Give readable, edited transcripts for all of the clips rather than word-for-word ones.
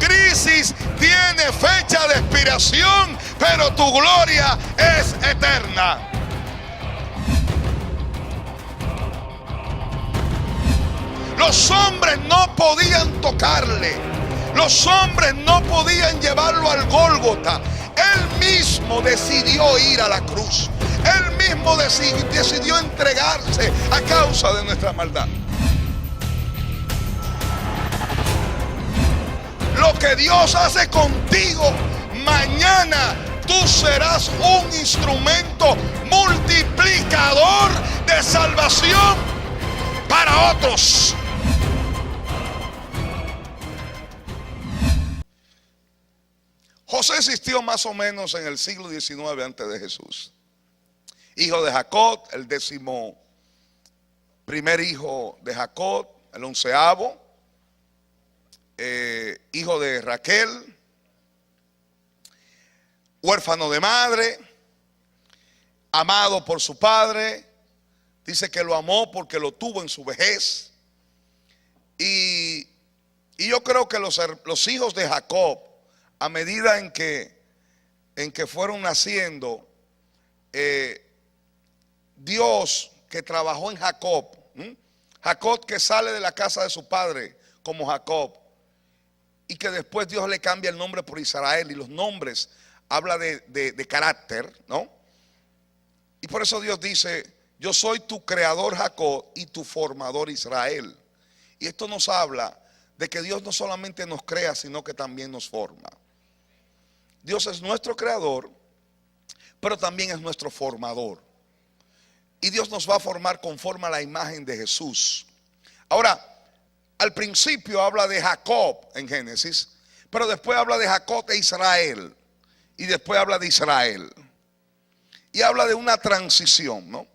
crisis tiene fecha de expiración, pero tu gloria es eterna. Los hombres no podían tocarle. Los hombres no podían llevarlo al Gólgota. Él mismo decidió ir a la cruz. Él mismo decidió entregarse a causa de nuestra maldad. Lo que Dios hace contigo, mañana tú serás un instrumento multiplicador de salvación para otros. José existió más o menos en el siglo XIX antes de Jesús. Hijo de Jacob, el 11º hijo de Jacob, el 11º. Hijo de Raquel, huérfano de madre, amado por su padre. Dice que lo amó porque lo tuvo en su vejez. Y yo creo que los hijos de Jacob, a medida en que fueron naciendo, Dios que trabajó en Jacob, Jacob que sale de la casa de su padre como Jacob, y que después Dios le cambia el nombre por Israel, y los nombres habla de carácter, ¿no? Y por eso Dios dice: yo soy tu creador Jacob y tu formador Israel. Y esto nos habla de que Dios no solamente nos crea, sino que también nos forma. Dios es nuestro creador, pero también es nuestro formador. Y Dios nos va a formar conforme a la imagen de Jesús. Ahora, al principio habla de Jacob en Génesis, pero después habla de Jacob e Israel. Y después habla de Israel. Y habla de una transición, ¿no?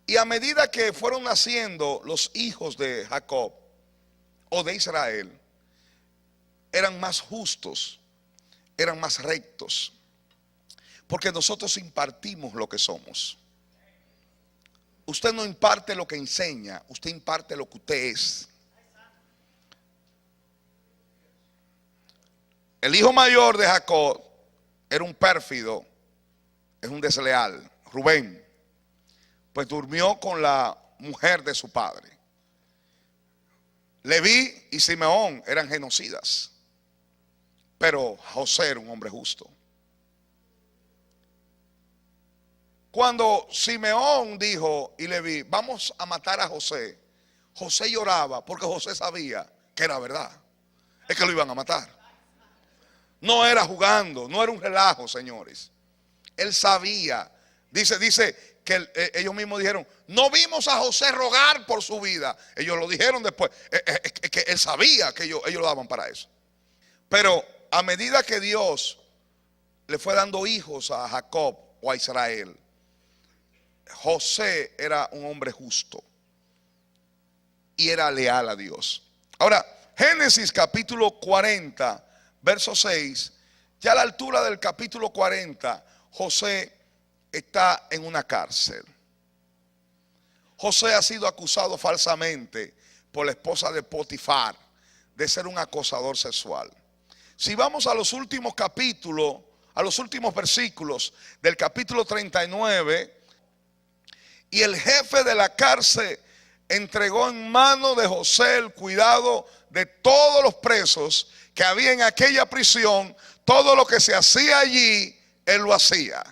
Y a medida que fueron naciendo los hijos de Jacob o de Israel, eran más justos, eran más rectos, porque nosotros impartimos lo que somos. Usted no imparte lo que enseña, usted imparte lo que usted es. El hijo mayor de Jacob era un pérfido, es un desleal, Rubén. Pues durmió con la mujer de su padre. Leví y Simeón eran genocidas, pero José era un hombre justo. Cuando Simeón dijo y Leví: vamos a matar a José, José lloraba porque José sabía que era verdad, es que lo iban a matar. No era jugando, no era un relajo, señores. Él sabía. Dice que ellos mismos dijeron: no vimos a José rogar por su vida. Ellos lo dijeron después. Que él sabía que ellos lo daban para eso. Pero a medida que Dios le fue dando hijos a Jacob o a Israel, José era un hombre justo y era leal a Dios. Ahora, Génesis capítulo 40, verso 6, ya a la altura del capítulo 40, José está en una cárcel. José ha sido acusado falsamente por la esposa de Potifar de ser un acosador sexual. Si vamos a los últimos capítulos, a los últimos versículos del capítulo 39, y el jefe de la cárcel entregó en mano de José el cuidado de todos los presos que había en aquella prisión. Todo lo que se hacía allí, él lo hacía.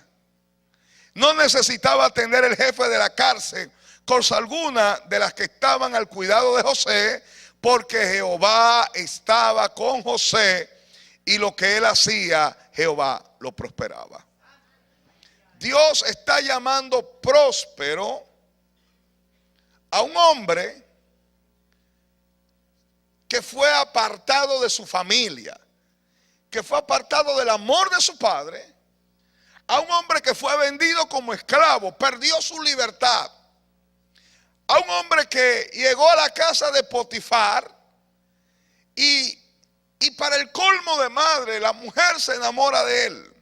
No necesitaba tener el jefe de la cárcel cosa alguna de las que estaban al cuidado de José, porque Jehová estaba con José y lo que él hacía, Jehová lo prosperaba. Dios está llamando próspero a un hombre que fue apartado de su familia, que fue apartado del amor de su padre, a un hombre que fue vendido como esclavo, perdió su libertad, a un hombre que llegó a la casa de Potifar y para el colmo de madre, la mujer se enamora de él.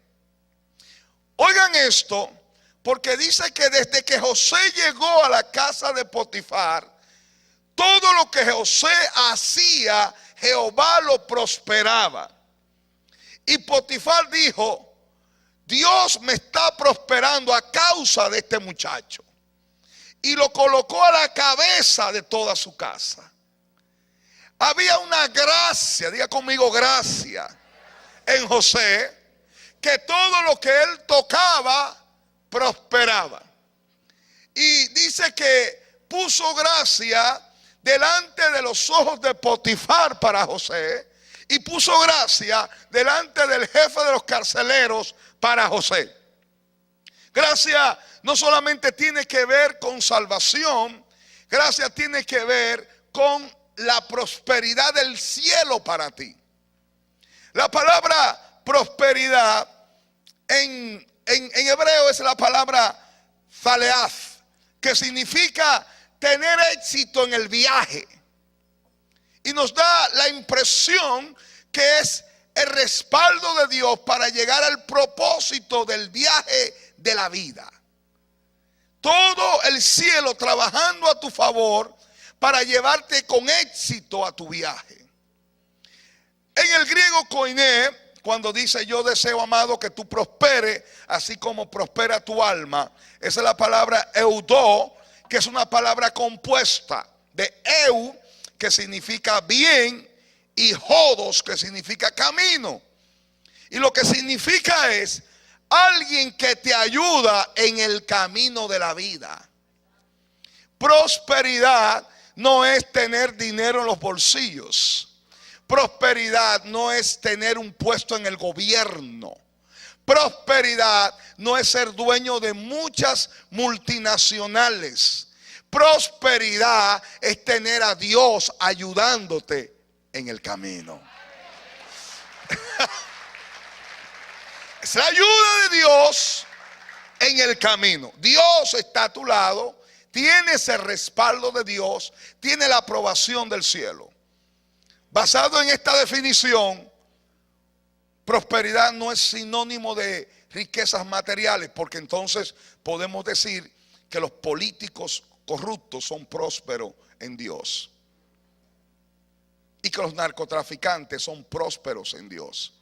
Oigan esto, porque dice que desde que José llegó a la casa de Potifar, todo lo que José hacía, Jehová lo prosperaba. Y Potifar dijo: Dios me está prosperando a causa de este muchacho. Y lo colocó a la cabeza de toda su casa. Había una gracia, diga conmigo gracia, en José, que todo lo que él tocaba prosperaba. Y dice que puso gracia delante de los ojos de Potifar para José, y puso gracia delante del jefe de los carceleros para José. Gracia no solamente tiene que ver con salvación, gracia tiene que ver con la prosperidad del cielo para ti. La palabra prosperidad en hebreo es la palabra faleaz, que significa tener éxito en el viaje. Y nos da la impresión que es el respaldo de Dios para llegar al propósito del viaje de la vida. Todo el cielo trabajando a tu favor para llevarte con éxito a tu viaje. En el griego koiné, cuando dice yo deseo, amado, que tú prosperes así como prospera tu alma, esa es la palabra eudó, que es una palabra compuesta de eu, que significa bien, y jodos, que significa camino. Y lo que significa es alguien que te ayuda en el camino de la vida. Prosperidad no es tener dinero en los bolsillos. Prosperidad no es tener un puesto en el gobierno. Prosperidad no es ser dueño de muchas multinacionales. Prosperidad es tener a Dios ayudándote en el camino. Es la ayuda de Dios en el camino. Dios está a tu lado, tiene ese respaldo de Dios, tiene la aprobación del cielo. Basado en esta definición, prosperidad no es sinónimo de riquezas materiales, porque entonces podemos decir que los políticos corruptos son prósperos en Dios y que los narcotraficantes son prósperos en Dios.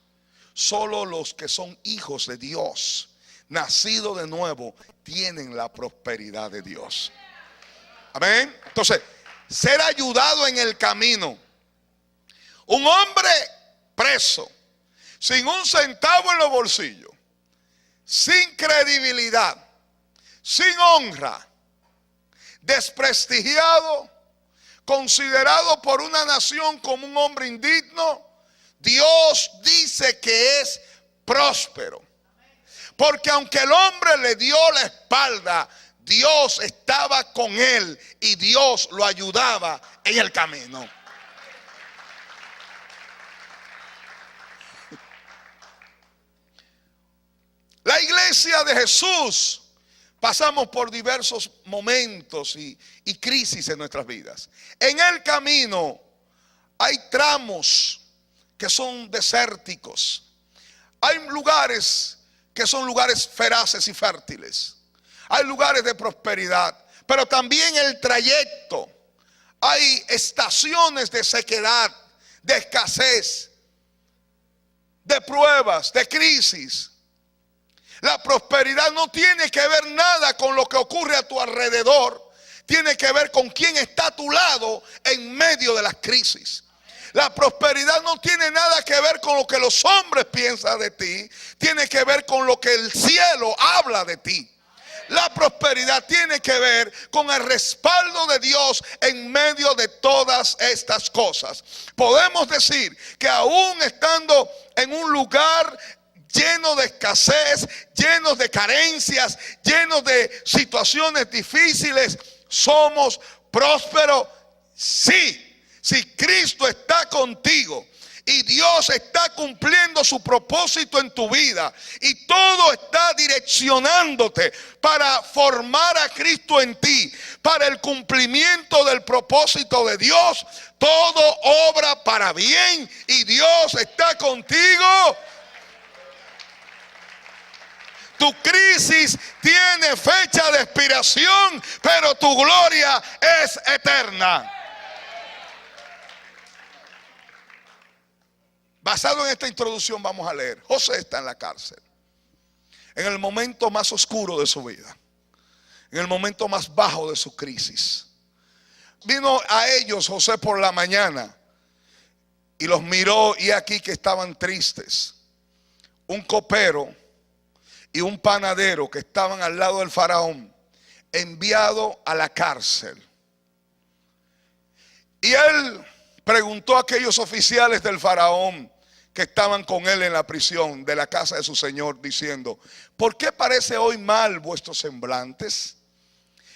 Solo los que son hijos de Dios, nacidos de nuevo, tienen la prosperidad de Dios. Amén. Entonces, ser ayudado en el camino. Un hombre preso, sin un centavo en los bolsillos, sin credibilidad, sin honra, desprestigiado, considerado por una nación como un hombre indigno, Dios dice que es próspero. Porque aunque el hombre le dio la espalda, Dios estaba con él y Dios lo ayudaba en el camino. La iglesia de Jesús pasamos por diversos momentos y crisis en nuestras vidas. En el camino hay tramos que son desérticos. Hay lugares que son lugares feraces y fértiles. Hay lugares de prosperidad, pero también el trayecto. Hay estaciones de sequedad, de escasez, de pruebas, de crisis. La prosperidad no tiene que ver nada con lo que ocurre a tu alrededor. Tiene que ver con quién está a tu lado en medio de las crisis. La prosperidad no tiene nada que ver con lo que los hombres piensan de ti. Tiene que ver con lo que el cielo habla de ti. La prosperidad tiene que ver con el respaldo de Dios en medio de todas estas cosas. Podemos decir que aún estando en un lugar lleno de escasez, llenos de carencias, llenos de situaciones difíciles, somos prósperos. Sí, si Cristo está contigo y Dios está cumpliendo su propósito en tu vida y todo está direccionándote para formar a Cristo en ti, para el cumplimiento del propósito de Dios, todo obra para bien y Dios está contigo. Tu crisis tiene fecha de expiración, pero tu gloria es eterna. Basado en esta introducción vamos a leer. José está en la cárcel, en el momento más oscuro de su vida, en el momento más bajo de su crisis. Vino a ellos José por la mañana y los miró, y aquí que estaban tristes. Un copero y un panadero que estaban al lado del faraón, enviado a la cárcel. Y él preguntó a aquellos oficiales del faraón que estaban con él en la prisión de la casa de su señor, diciendo: ¿por qué parece hoy mal vuestros semblantes?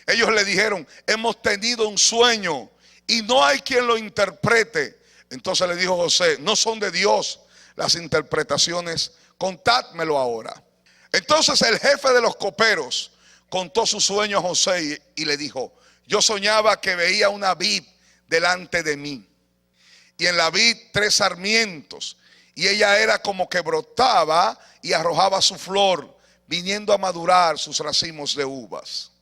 Ellos le dijeron: hemos tenido un sueño y no hay quien lo interprete. Entonces le dijo José: no son de Dios las interpretaciones, contádmelo ahora. Entonces el jefe de los coperos contó su sueño a José y le dijo: yo soñaba que veía una vid delante de mí, y en la vid 3 sarmientos, y ella era como que brotaba y arrojaba su flor, viniendo a madurar sus racimos de uvas.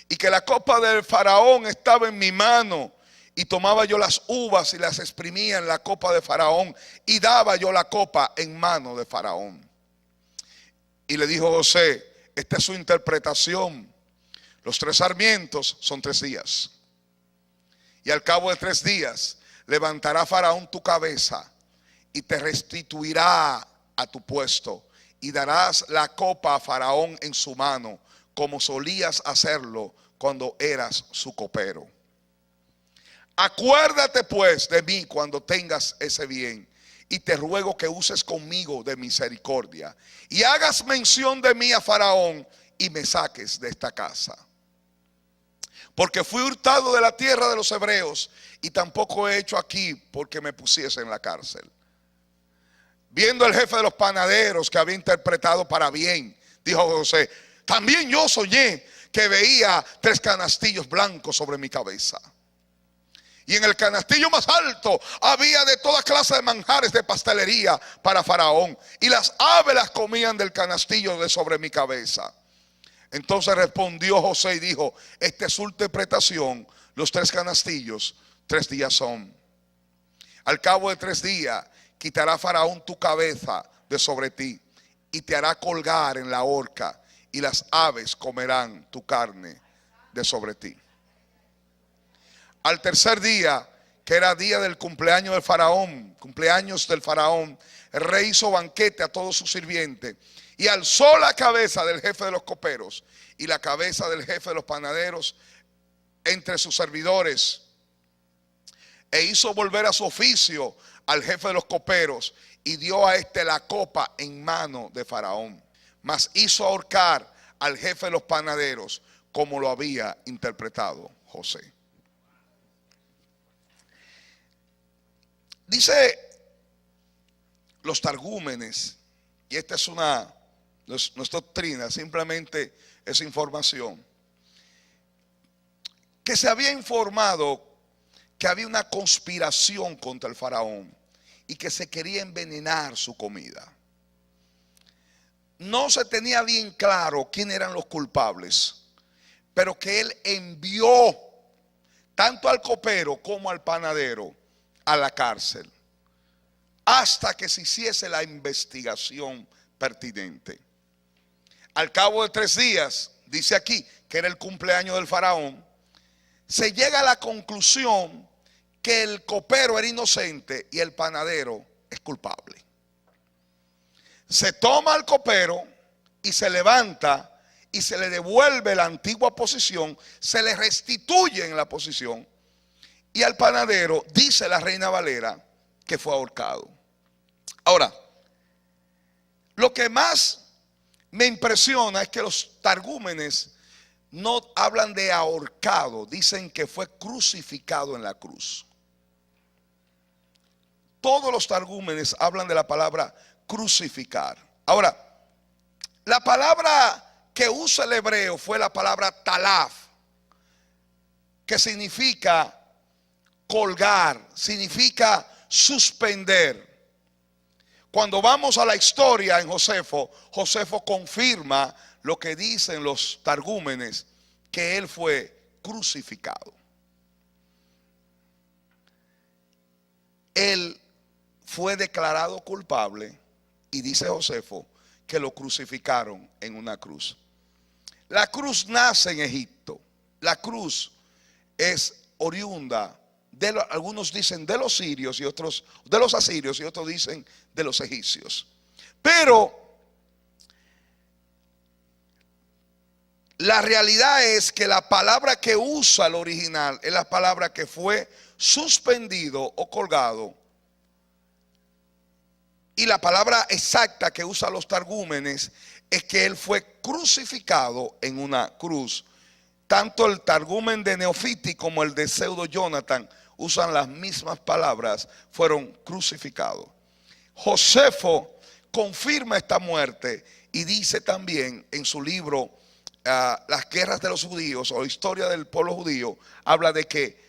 Y que la copa del faraón estaba en mi mano, y tomaba yo las uvas y las exprimía en la copa de faraón, y daba yo la copa en mano de faraón. Y le dijo José: esta es su interpretación. Los 3 sarmientos son 3 días. Y al cabo de 3 días levantará faraón tu cabeza y te restituirá a tu puesto, y darás la copa a faraón en su mano, como solías hacerlo cuando eras su copero. Acuérdate pues de mí cuando tengas ese bien, y te ruego que uses conmigo de misericordia, y hagas mención de mí a faraón, y me saques de esta casa. Porque fui hurtado de la tierra de los hebreos, y tampoco he hecho aquí porque me pusiese en la cárcel. Viendo el jefe de los panaderos que había interpretado para bien, dijo José: también yo soñé que veía 3 canastillos blancos sobre mi cabeza. Y en el canastillo más alto había de toda clase de manjares de pastelería para faraón, y las aves las comían del canastillo de sobre mi cabeza. Entonces respondió José y dijo: esta es su interpretación. Los 3 canastillos 3 días son. Al cabo de 3 días quitará faraón tu cabeza de sobre ti, y te hará colgar en la horca, y las aves comerán tu carne de sobre ti. Al tercer día, que era día del cumpleaños del faraón, el rey hizo banquete a todos sus sirvientes, y alzó la cabeza del jefe de los coperos y la cabeza del jefe de los panaderos entre sus servidores, e hizo volver a su oficio al jefe de los coperos, y dio a este la copa en mano de faraón. Mas hizo ahorcar al jefe de los panaderos, como lo había interpretado José. Dice los targúmenes, y esta es no es doctrina, simplemente es información, que se había informado que había una conspiración contra el faraón y que se quería envenenar su comida. No se tenía bien claro quién eran los culpables, pero que él envió tanto al copero como al panadero a la cárcel hasta que se hiciese la investigación pertinente. Al cabo de 3 días, dice aquí que era el cumpleaños del faraón, se llega a la conclusión que el copero era inocente y el panadero es culpable. Se toma al copero y se levanta y se le devuelve la antigua posición, se le restituye en la posición, y al panadero, dice la Reina Valera, que fue ahorcado. Ahora, lo que más me impresiona es que los targúmenes no hablan de ahorcado, dicen que fue crucificado en la cruz. Todos los targúmenes hablan de la palabra crucificar. Ahora, la palabra que usa el hebreo fue la palabra talaf, que significa colgar, significa suspender. Cuando vamos a la historia en Josefo, Josefo confirma lo que dicen los targúmenes, que él fue crucificado. Él fue declarado culpable y dice Josefo que lo crucificaron en una cruz. La cruz nace en Egipto. La cruz es oriunda algunos dicen de los sirios y otros de los asirios y otros dicen de los egipcios. Pero la realidad es que la palabra que usa el original es la palabra que fue suspendido o colgado. Y la palabra exacta que usa los targúmenes es que él fue crucificado en una cruz. Tanto el targumen de Neofiti como el de Pseudo Jonathan usan las mismas palabras, fueron crucificados. Josefo confirma esta muerte y dice también en su libro Las guerras de los judíos o Historia del pueblo judío, habla de que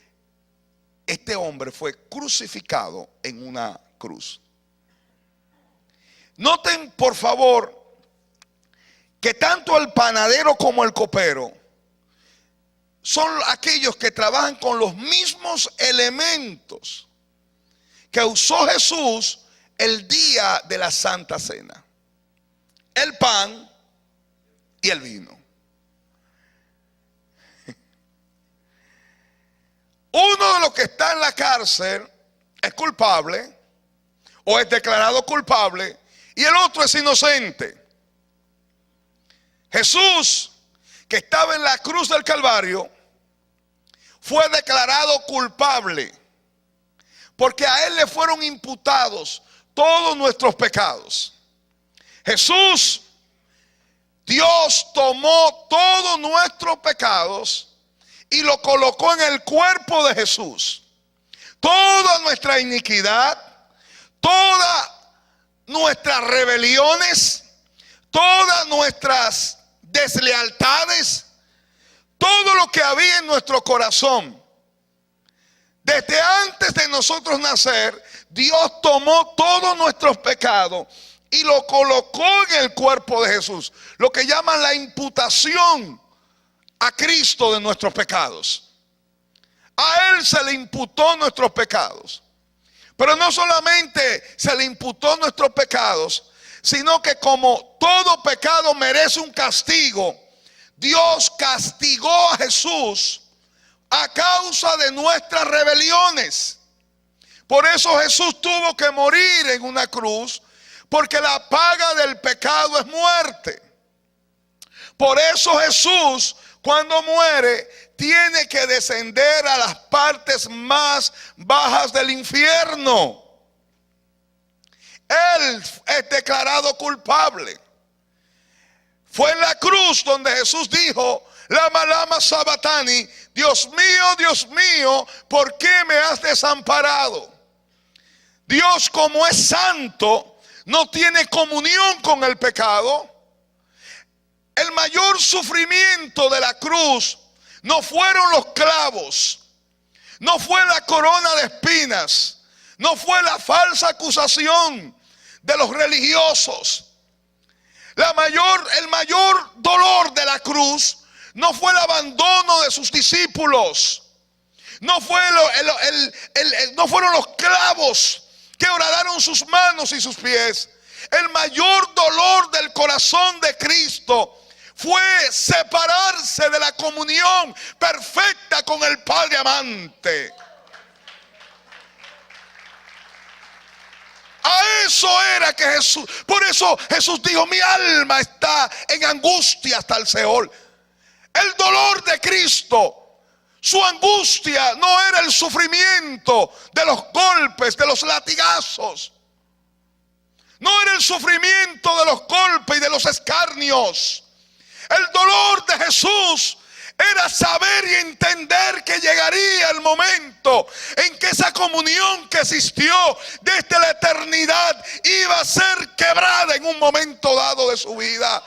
este hombre fue crucificado en una cruz. Noten por favor que tanto el panadero como el copero son aquellos que trabajan con los mismos elementos que usó Jesús el día de la Santa Cena: el pan y el vino. Uno de los que está en la cárcel es culpable o es declarado culpable y el otro es inocente. Jesús, que estaba en la cruz del Calvario, fue declarado culpable porque a él le fueron imputados todos nuestros pecados. Jesús, Dios tomó todos nuestros pecados y lo colocó en el cuerpo de Jesús. Toda nuestra iniquidad, todas nuestras rebeliones, todas nuestras deslealtades, todo lo que había en nuestro corazón, desde antes de nosotros nacer, Dios tomó todos nuestros pecados y lo colocó en el cuerpo de Jesús. Lo que llaman la imputación a Cristo de nuestros pecados. A Él se le imputó nuestros pecados. Pero no solamente se le imputó nuestros pecados, sino que como todo pecado merece un castigo, Dios castigó a Jesús a causa de nuestras rebeliones. Por eso Jesús tuvo que morir en una cruz, porque la paga del pecado es muerte. Por eso Jesús, cuando muere, tiene que descender a las partes más bajas del infierno. Él es declarado culpable. Fue en la cruz donde Jesús dijo: lama lama sabatani, Dios mío, ¿por qué me has desamparado? Dios, como es santo, no tiene comunión con el pecado. El mayor sufrimiento de la cruz no fueron los clavos, no fue la corona de espinas, no fue la falsa acusación de los religiosos. El mayor dolor de la cruz no fue el abandono de sus discípulos, no fueron los clavos que horadaron sus manos y sus pies. El mayor dolor del corazón de Cristo fue separarse de la comunión perfecta con el Padre amante. A eso era que Jesús, por eso Jesús dijo: mi alma está en angustia hasta el Seol. El dolor de Cristo, su angustia no era el sufrimiento de los golpes, de los latigazos. No era el sufrimiento de los golpes y de los escarnios. El dolor de Jesús era saber y entender que llegaría el momento en que esa comunión que existió desde la eternidad iba a ser quebrada en un momento dado de su vida.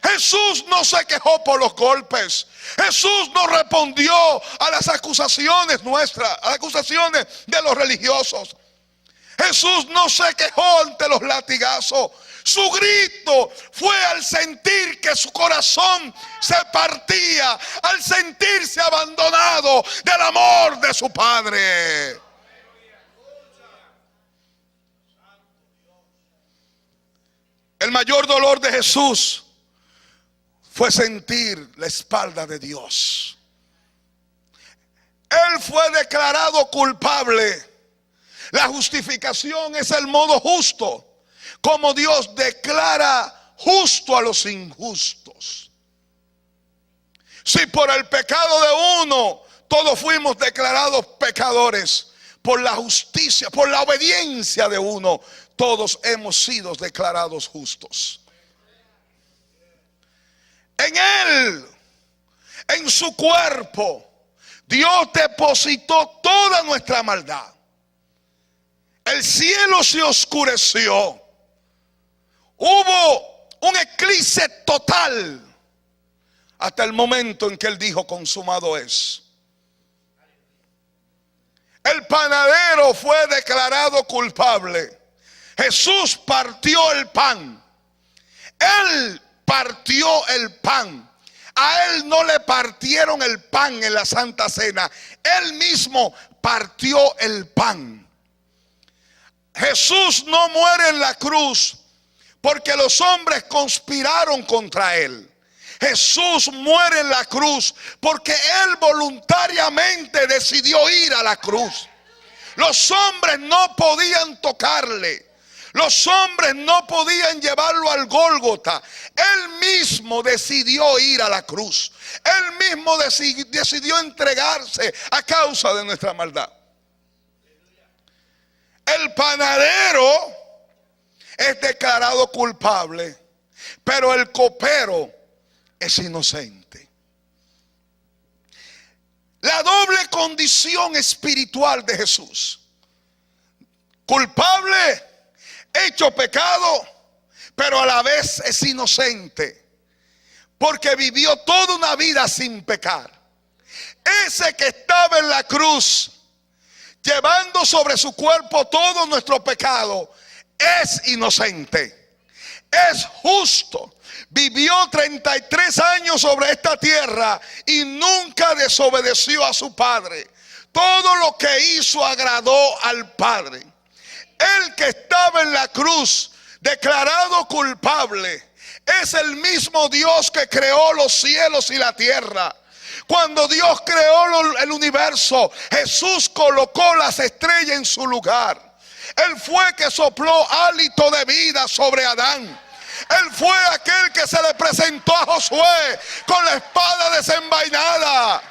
Jesús no se quejó por los golpes. Jesús no respondió a las acusaciones nuestras, a las acusaciones de los religiosos. Jesús no se quejó ante los latigazos. Su grito fue al sentir que su corazón se partía, al sentirse abandonado del amor de su Padre. El mayor dolor de Jesús fue sentir la espalda de Dios. Él fue declarado culpable. La justificación es el modo justo, como Dios declara justo a los injustos. Si por el pecado de uno todos fuimos declarados pecadores, por la justicia, por la obediencia de uno, todos hemos sido declarados justos. En Él, en su cuerpo, Dios depositó toda nuestra maldad. El cielo se oscureció. Hubo un eclipse total hasta el momento en que Él dijo: consumado es. El panadero fue declarado culpable. Jesús partió el pan. Él partió el pan. A Él no le partieron el pan en la Santa Cena. Él mismo partió el pan. Jesús no muere en la cruz porque los hombres conspiraron contra Él. Jesús muere en la cruz porque Él voluntariamente decidió ir a la cruz. Los hombres no podían tocarle. Los hombres no podían llevarlo al Gólgota. Él mismo decidió ir a la cruz. Él mismo decidió entregarse a causa de nuestra maldad. El panadero es declarado culpable, pero el copero es inocente. La doble condición espiritual de Jesús: culpable, hecho pecado, pero a la vez es inocente, porque vivió toda una vida sin pecar. Ese que estaba en la cruz, llevando sobre su cuerpo todo nuestro pecado, es inocente, es justo. Vivió 33 años sobre esta tierra y nunca desobedeció a su Padre. Todo lo que hizo agradó al Padre. El que estaba en la cruz, declarado culpable, es el mismo Dios que creó los cielos y la tierra. Cuando Dios creó el universo, Jesús colocó las estrellas en su lugar. Él fue que sopló hálito de vida sobre Adán. Él fue aquel que se le presentó a Josué con la espada desenvainada.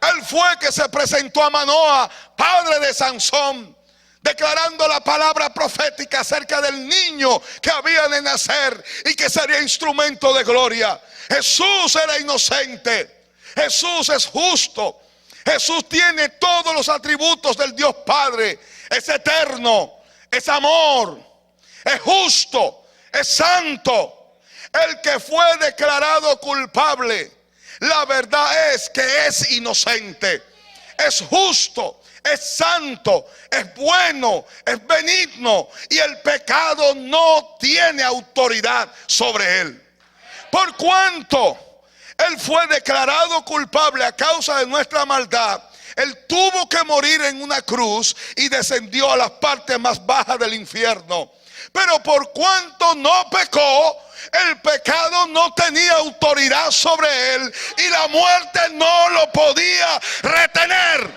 Él fue que se presentó a Manoa, padre de Sansón, declarando la palabra profética acerca del niño que había de nacer y que sería instrumento de gloria. Jesús era inocente. Jesús es justo. Jesús tiene todos los atributos del Dios Padre. Es eterno, es amor, es justo, es santo. El que fue declarado culpable, la verdad es que es inocente, es justo, es santo, es bueno, es benigno, y el pecado no tiene autoridad sobre él. Por cuanto Él fue declarado culpable a causa de nuestra maldad, Él tuvo que morir en una cruz y descendió a las partes más bajas del infierno. Pero por cuanto no pecó, el pecado no tenía autoridad sobre Él y la muerte no lo podía retener.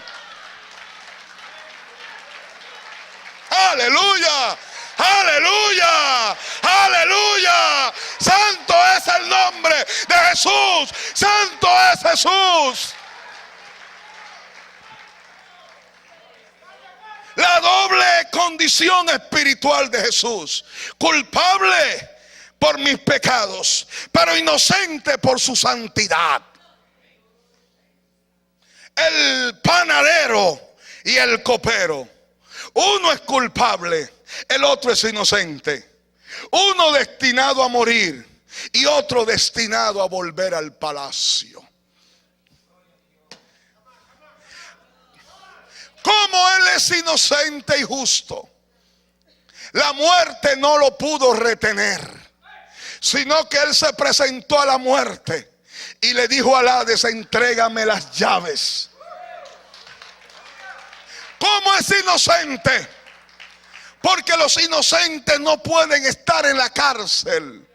¡Aleluya! ¡Aleluya! ¡Aleluya! Santo es el nombre de Jesús. Santo es Jesús. La doble condición espiritual de Jesús: culpable por mis pecados, pero inocente por su santidad. El panadero y el copero: uno es culpable, el otro es inocente. Uno destinado a morir y otro destinado a volver al palacio. Como Él es inocente y justo, la muerte no lo pudo retener, sino que Él se presentó a la muerte y le dijo al Hades: entrégame las llaves. ¿Cómo es inocente? Porque los inocentes no pueden estar en la cárcel.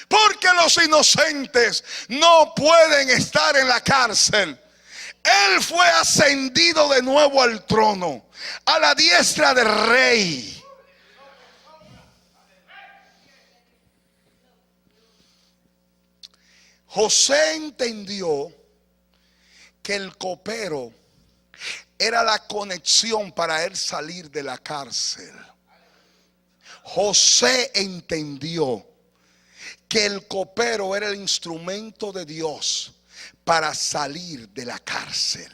Porque los inocentes no pueden estar en la cárcel. Él fue ascendido de nuevo al trono, a la diestra del rey. José entendió que el copero era la conexión para él salir de la cárcel. José entendió que el copero era el instrumento de Dios para salir de la cárcel.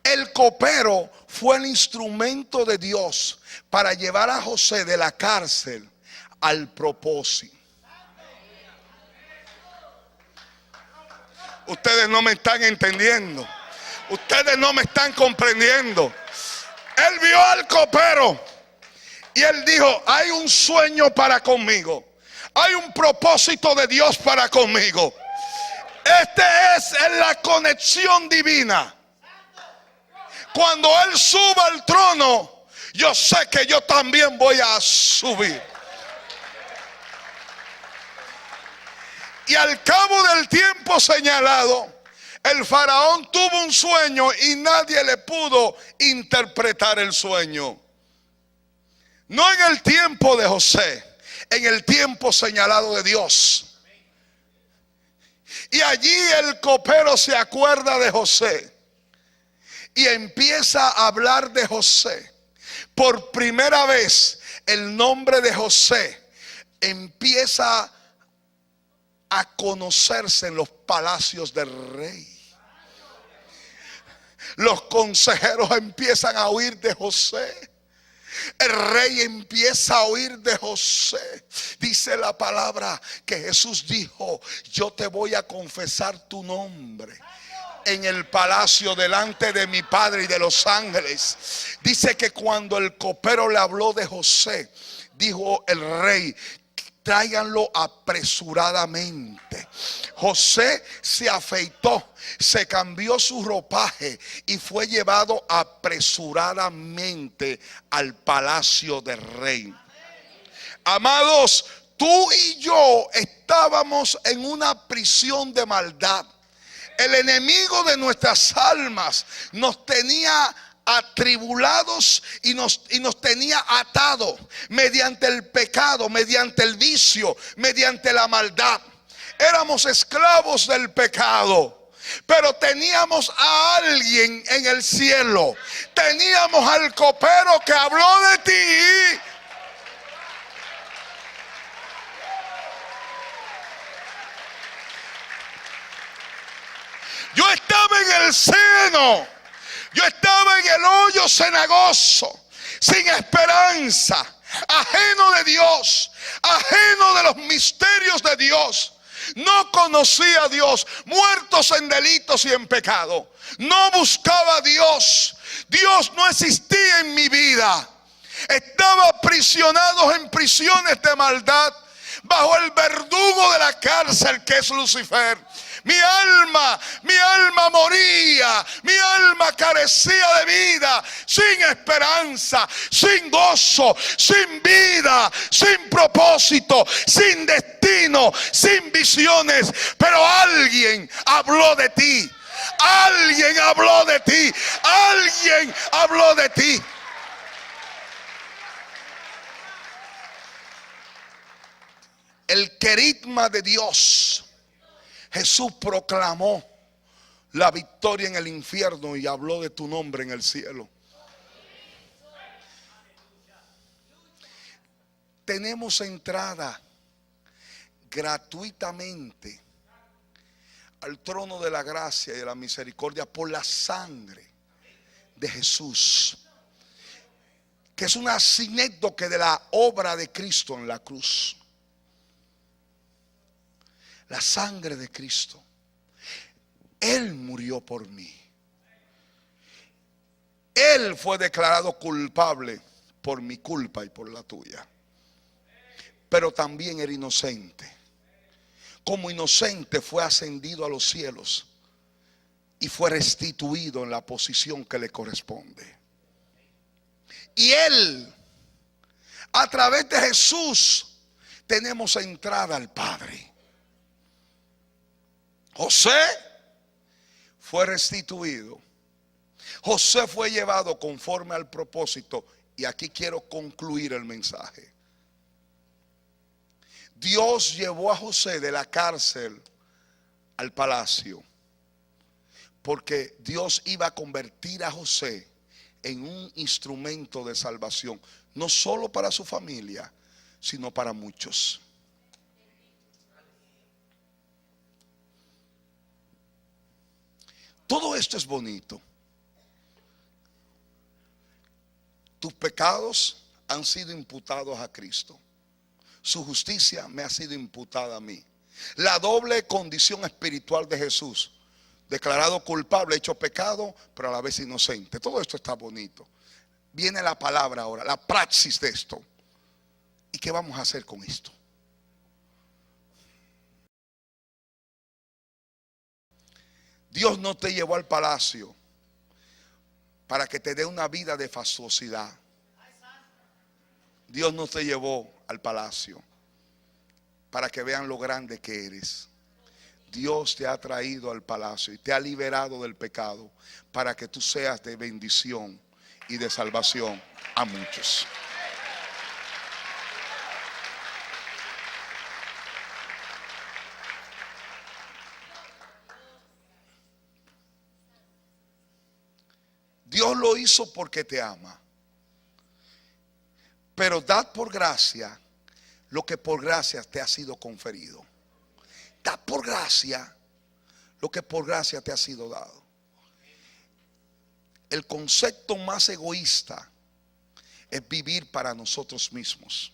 El copero fue el instrumento de Dios para llevar a José de la cárcel al propósito. Ustedes no me están entendiendo. Ustedes no me están comprendiendo. Él vio al copero y él dijo: hay un sueño para conmigo. Hay un propósito de Dios para conmigo. Este es la conexión divina. Cuando Él suba al trono, yo sé que yo también voy a subir. Y al cabo del tiempo señalado, el faraón tuvo un sueño y nadie le pudo interpretar el sueño. No en el tiempo de José, en el tiempo señalado de Dios. Y allí el copero se acuerda de José y empieza a hablar de José. Por primera vez el nombre de José empieza a conocerse en los palacios del rey. Los consejeros empiezan a oír de José. El rey empieza a oír de José. Dice la palabra que Jesús dijo: yo te voy a confesar tu nombre en el palacio delante de mi Padre y de los ángeles. Dice que cuando el copero le habló de José, dijo el rey: tráiganlo apresuradamente. José se afeitó, se cambió su ropaje y fue llevado apresuradamente al palacio del rey. Amados, tú y yo estábamos en una prisión de maldad. El enemigo de nuestras almas nos tenía atribulados y nos tenía atados mediante el pecado, mediante el vicio, mediante la maldad. Éramos esclavos del pecado, pero teníamos a alguien en el cielo. Teníamos al copero que habló de ti. Yo estaba en el seno, yo estaba en el hoyo cenagoso, sin esperanza, ajeno de Dios, ajeno de los misterios de Dios. No conocía a Dios, muertos en delitos y en pecado. No buscaba a Dios. Dios no existía en mi vida. Estaba aprisionado en prisiones de maldad, bajo el verdugo de la cárcel que es Lucifer. Mi alma moría, mi alma carecía de vida, sin esperanza, sin gozo, sin vida, sin propósito, sin destino, sin visiones. Pero alguien habló de ti, alguien habló de ti, alguien habló de ti. El querigma de Dios. Jesús proclamó la victoria en el infierno y habló de tu nombre en el cielo. Tenemos entrada gratuitamente al trono de la gracia y de la misericordia por la sangre de Jesús, que es una sinécdoque de la obra de Cristo en la cruz. La sangre de Cristo. Él murió por mí. Él fue declarado culpable por mi culpa y por la tuya. Pero también era inocente. Como inocente fue ascendido a los cielos y fue restituido en la posición que le corresponde. Y Él, a través de Jesús, tenemos entrada al Padre. José fue restituido. José fue llevado conforme al propósito. Y aquí quiero concluir el mensaje. Dios llevó a José de la cárcel al palacio, porque Dios iba a convertir a José en un instrumento de salvación, no solo para su familia, sino para muchos. Todo esto es bonito. Tus pecados han sido imputados a Cristo. Su justicia me ha sido imputada a mí. La doble condición espiritual de Jesús: declarado culpable, hecho pecado, pero a la vez inocente. Todo esto está bonito. Viene la palabra ahora, la praxis de esto. ¿Y qué vamos a hacer con esto? Dios no te llevó al palacio para que te dé una vida de fastuosidad. Dios no te llevó al palacio para que vean lo grande que eres. Dios te ha traído al palacio y te ha liberado del pecado para que tú seas de bendición y de salvación a muchos. Dios lo hizo porque te ama. Pero dad por gracia lo que por gracia te ha sido conferido. Dad por gracia lo que por gracia te ha sido dado. El concepto más egoísta es vivir para nosotros mismos.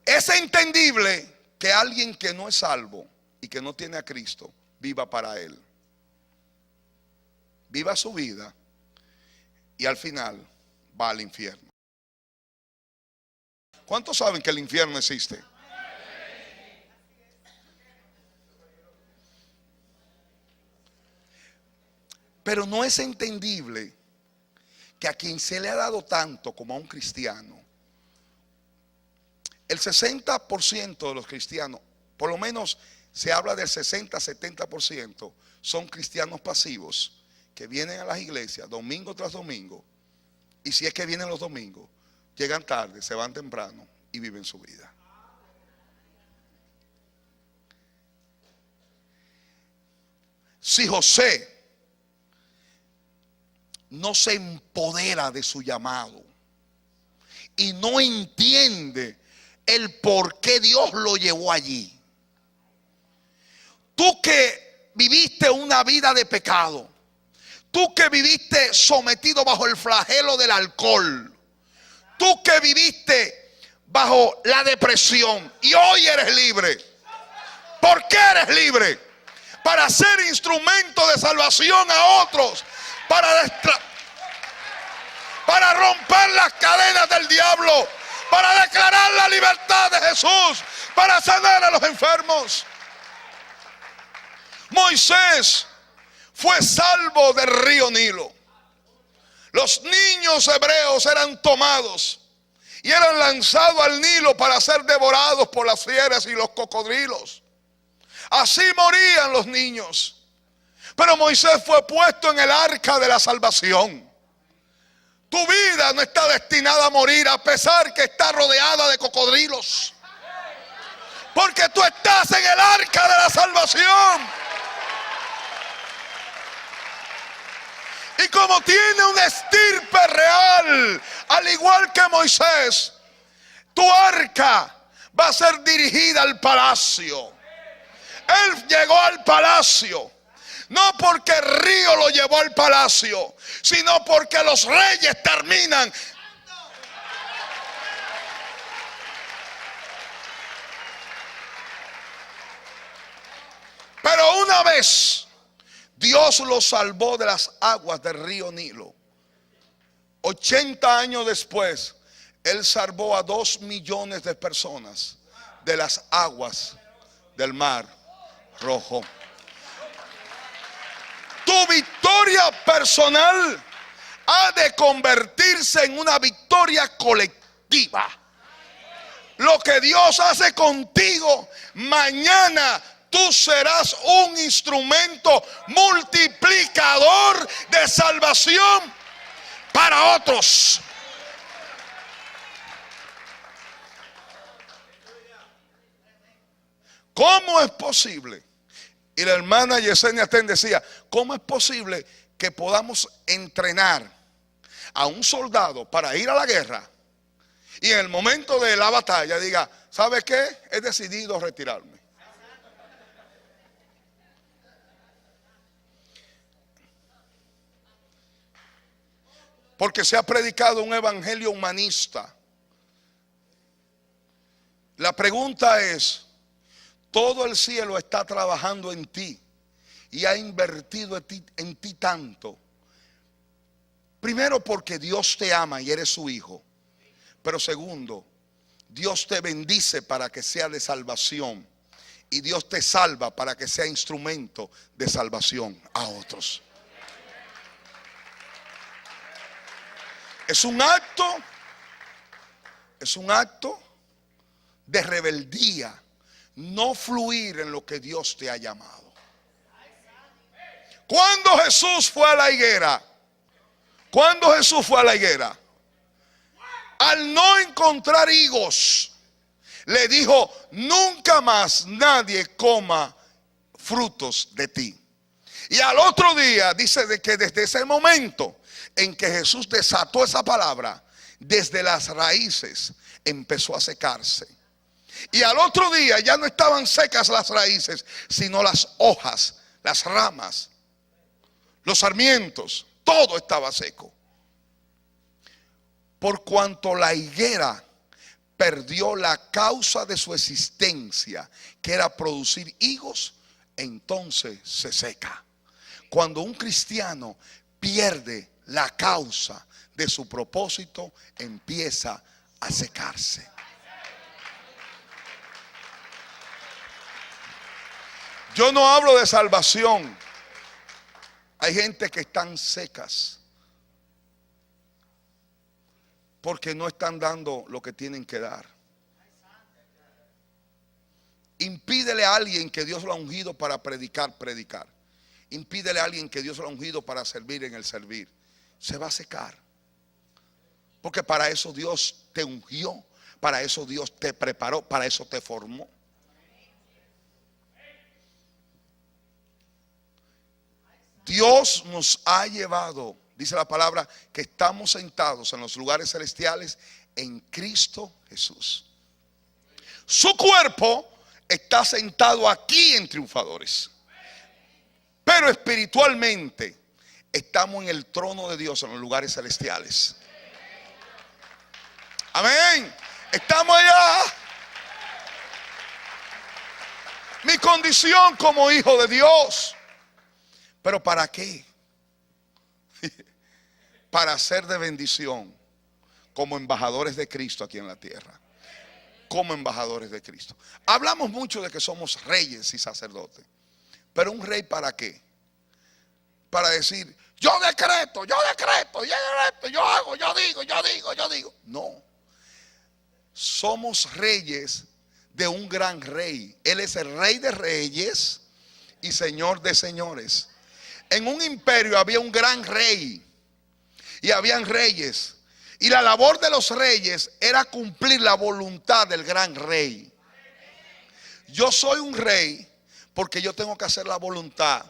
Es entendible que alguien que no es salvo y que no tiene a Cristo viva para él. Viva su vida y al final va al infierno. ¿Cuántos saben que el infierno existe? Pero no es entendible que a quien se le ha dado tanto como a un cristiano, el 60% de los cristianos, por lo menos se habla del 60-70%, son cristianos pasivos que vienen a las iglesias domingo tras domingo, y si es que vienen los domingos, llegan tarde, se van temprano y viven su vida. Si José no se empodera de su llamado y no entiende el por qué Dios lo llevó allí, tú que viviste una vida de pecado, tú que viviste sometido bajo el flagelo del alcohol, tú que viviste bajo la depresión y hoy eres libre. ¿Por qué eres libre? Para ser instrumento de salvación a otros, para romper las cadenas del diablo, para declarar la libertad de Jesús, para sanar a los enfermos. Moisés fue salvo del río Nilo. Los niños hebreos eran tomados y eran lanzados al Nilo para ser devorados por las fieras y los cocodrilos. Así morían los niños. Pero Moisés fue puesto en el arca de la salvación. Tu vida no está destinada a morir a pesar que está rodeada de cocodrilos, porque tú estás en el arca de la salvación. Y como tiene una estirpe real, al igual que Moisés, tu arca va a ser dirigida al palacio. Él llegó al palacio, no porque el río lo llevó al palacio, sino porque los reyes terminan. Pero una vez Dios lo salvó de las aguas del río Nilo, 80 años después, Él salvó a 2 millones de personas de las aguas del Mar Rojo. Tu Tu victoria personal ha de convertirse en una victoria colectiva. Lo que Dios hace contigo, mañana tú serás un instrumento multiplicador de salvación para otros. ¿Cómo es posible? Y la hermana Yesenia Ten decía, ¿cómo es posible que podamos entrenar a un soldado para ir a la guerra y en el momento de la batalla diga, ¿sabe qué? He decidido retirarme? Porque se ha predicado un evangelio humanista. La pregunta es, todo el cielo está trabajando en ti y ha invertido en ti tanto. Primero, porque Dios te ama y eres su hijo. Pero segundo, Dios te bendice para que sea de salvación. Y Dios te salva para que sea instrumento de salvación a otros. Es un acto de rebeldía. No fluir en lo que Dios te ha llamado. Cuando Jesús fue a la higuera, al no encontrar higos, le dijo, nunca más nadie coma frutos de ti. Y al otro día dice de que desde ese momento en que Jesús desató esa palabra, desde las raíces empezó a secarse. Y al otro día ya no estaban secas las raíces, sino las hojas, las ramas, los sarmientos, todo estaba seco. Por cuanto la higuera perdió la causa de su existencia, que era producir higos, entonces se seca. Cuando un cristiano pierde la causa de su propósito, empieza a secarse. Yo no hablo de salvación. Hay gente que están secas porque no están dando lo que tienen que dar. Impídele a alguien que Dios lo ha ungido para predicar. Impídele a alguien que Dios lo ha ungido para servir en el servir. Se va a secar. Porque para eso Dios te ungió, para eso Dios te preparó, para eso te formó. Dios nos ha llevado, dice la palabra, que estamos sentados en los lugares celestiales en Cristo Jesús. Su cuerpo está sentado aquí en triunfadores. Pero espiritualmente estamos en el trono de Dios en los lugares celestiales. Amén. Estamos allá. Mi condición como hijo de Dios. ¿Pero para qué? Para ser de bendición como embajadores de Cristo aquí en la tierra. Como embajadores de Cristo. Hablamos mucho de que somos reyes y sacerdotes. Pero un rey ¿para qué? Para decir, yo decreto, yo hago, yo digo. No. Somos reyes de un gran rey. Él es el rey de reyes y señor de señores. En un imperio había un gran rey y habían reyes. Y la labor de los reyes era cumplir la voluntad del gran rey. Yo soy un rey porque yo tengo que hacer la voluntad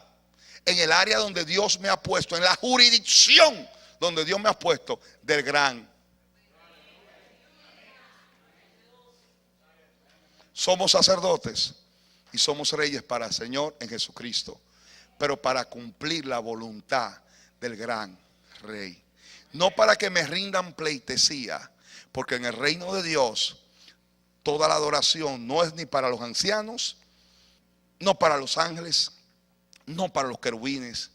en el área donde Dios me ha puesto, en la jurisdicción donde Dios me ha puesto del gran. Somos sacerdotes y somos reyes para el Señor en Jesucristo, pero para cumplir la voluntad del gran rey. No para que me rindan pleitesía, porque en el reino de Dios toda la adoración no es ni para los ancianos, no para los ángeles, no para los querubines,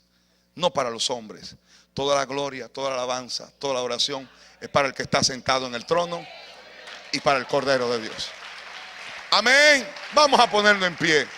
no para los hombres. Toda la gloria, toda la alabanza, toda la adoración es para el que está sentado en el trono y para el Cordero de Dios. Amén. Vamos a ponernos en pie.